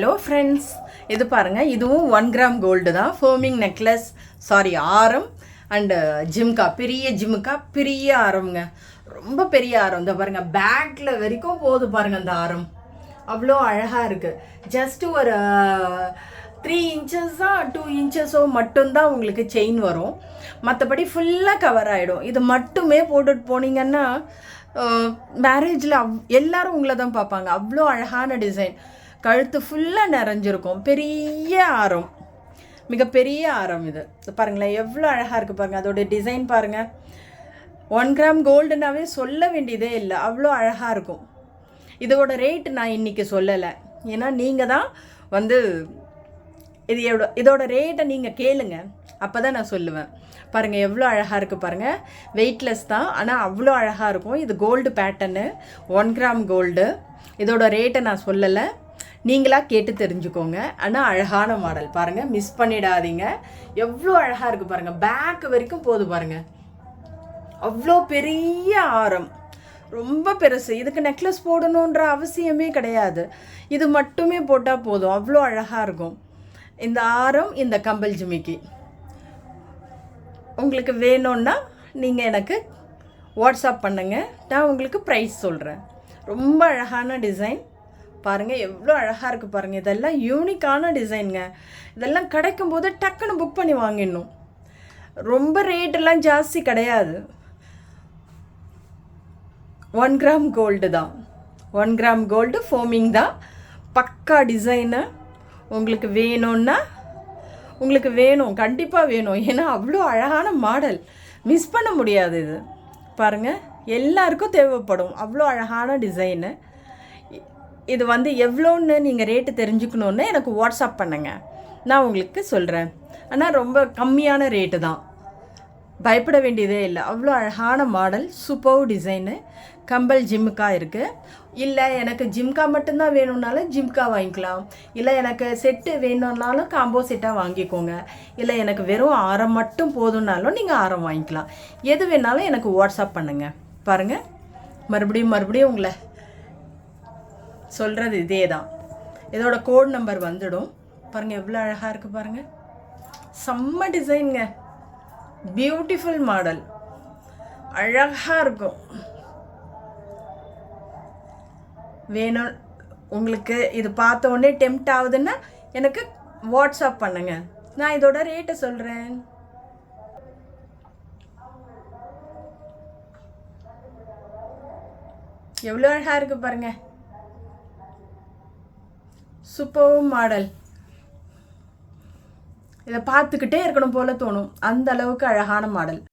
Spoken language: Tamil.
ஹலோ ஃப்ரெண்ட்ஸ், இது பாருங்கள். இதுவும் 1 கிராம் கோல்டு தான். ஃபோமிங் நெக்லஸ், ஆரம் அண்டு ஜிம்கா, பெரிய ஜிம்கா, பெரிய ஆரம்ங்க. ரொம்ப பெரிய ஆரம். இந்த பாருங்கள், பேக்கில் வரைக்கும் போகுது பாருங்கள். அந்த ஆரம் அவ்வளோ அழகாக இருக்குது. ஜஸ்ட்டு ஒரு 3 இன்ச்சஸோ 2 இன்ச்சஸோ மட்டும்தான் உங்களுக்கு செயின் வரும். மற்றபடி ஃபுல்லாக கவர் ஆகிடும். இது மட்டுமே போட்டுட்டு போனீங்கன்னா மேரேஜில் எல்லோரும் உங்களை தான் பார்ப்பாங்க. அவ்வளோ அழகான டிசைன். கழுத்து ஃபுல்லாக நிறைஞ்சிருக்கும். பெரிய ஆரம், மிகப்பெரிய ஆரம். இது பாருங்களேன், எவ்வளோ அழகாக இருக்குது பாருங்கள். அதோடைய டிசைன் பாருங்கள். 1 கிராம் கோல்டுனாவே சொல்ல வேண்டியதே இல்லை, அவ்வளோ அழகாக இருக்கும். இதோட ரேட்டு நான் இன்றைக்கி சொல்லலை, ஏன்னா நீங்கள் தான் இதோட ரேட்டை நீங்கள் கேளுங்க, அப்போ தான் நான் சொல்லுவேன். பாருங்கள் எவ்வளோ அழகாக இருக்குது பாருங்கள். வெயிட்லெஸ் தான், ஆனால் அவ்வளோ அழகாக இருக்கும். இது கோல்டு பேட்டர்னு, 1 கிராம் கோல்டு. இதோட ரேட்டை நான் சொல்லலை, நீங்களாக கேட்டு தெரிஞ்சுக்கோங்க. ஆனால் அழகான மாடல் பாருங்கள், மிஸ் பண்ணிடாதீங்க. எவ்வளோ அழகாக இருக்குது பாருங்கள். பேக் வரைக்கும் போகுது பாருங்கள். அவ்வளோ பெரிய ஆரம், ரொம்ப பெருசு. இதுக்கு நெக்லஸ் போடணுன்ற அவசியமே கிடையாது. இது மட்டுமே போட்டால் போதும், அவ்வளோ அழகாக இருக்கும். இந்த ஆரம், இந்த கம்பல் ஜிமிக்கி உங்களுக்கு வேணும்னா நீங்கள் எனக்கு வாட்ஸ்அப் பண்ணுங்கள், நான் உங்களுக்கு ப்ரைஸ் சொல்கிறேன். ரொம்ப அழகான டிசைன் பாருங்கள், எவ்வளோ அழகாக இருக்குது பாருங்கள். இதெல்லாம் யூனிக்கான டிசைனுங்க. இதெல்லாம் கிடைக்கும் போது டக்குன்னு புக் பண்ணி வாங்கிடணும். ரொம்ப ரேட்டெல்லாம் ஜாஸ்தி கிடையாது. 1 கிராம் கோல்டு தான். 1 கிராம் கோல்டு ஃபோமிங் தான். பக்கா டிசைனு. உங்களுக்கு வேணும்னா உங்களுக்கு வேணும், கண்டிப்பாக வேணும். ஏன்னா அவ்வளோ அழகான மாடல், மிஸ் பண்ண முடியாது. இது பாருங்கள், எல்லாருக்கும் தேவைப்படும். அவ்வளோ அழகான டிசைனு. இது எவ்வளோன்னு நீங்கள் ரேட்டு தெரிஞ்சுக்கணுன்னு எனக்கு வாட்ஸ்அப் பண்ணுங்கள், நான் உங்களுக்கு சொல்கிறேன். ஆனால் ரொம்ப கம்மியான ரேட்டு தான், பயப்பட வேண்டியதே இல்லை. அவ்வளோ அழகான model, super design. Compel jhumka இருக்குது. இல்லை எனக்கு ஜிம்கா மட்டும்தான் வேணும்னாலும் ஜிம்கா வாங்கிக்கலாம். இல்லை எனக்கு செட்டு வேணும்னாலும் காம்போ செட்டாக வாங்கிக்கோங்க. இல்லை எனக்கு வெறும் ஆரம் மட்டும் போதும்னாலும் நீங்கள் ஆரம் வாங்கிக்கலாம். எது வேணாலும் எனக்கு வாட்ஸ்அப் பண்ணுங்கள். பாருங்கள், மறுபடியும் உங்களை சொல்கிறது இதே தான். இதோட கோட் நம்பர் வந்துடும். பாருங்கள் எவ்வளோ அழகாக இருக்குது பாருங்கள். செம்ம டிசைனுங்க, பியூட்டிஃபுல் மாடல், அழகாக இருக்கும். வேணும் உங்களுக்கு, இது பார்த்த உடனே டெம்ப்ட் ஆகுதுன்னா எனக்கு வாட்ஸ்அப் பண்ணுங்க, நான் இதோட ரேட்டை சொல்கிறேன். எவ்வளோ அழகாக இருக்குது பாருங்கள். Super model. இதை பார்த்துக்கிட்டே இருக்கணும் போல தோணும், அந்த அளவுக்கு அழகான மாடல்.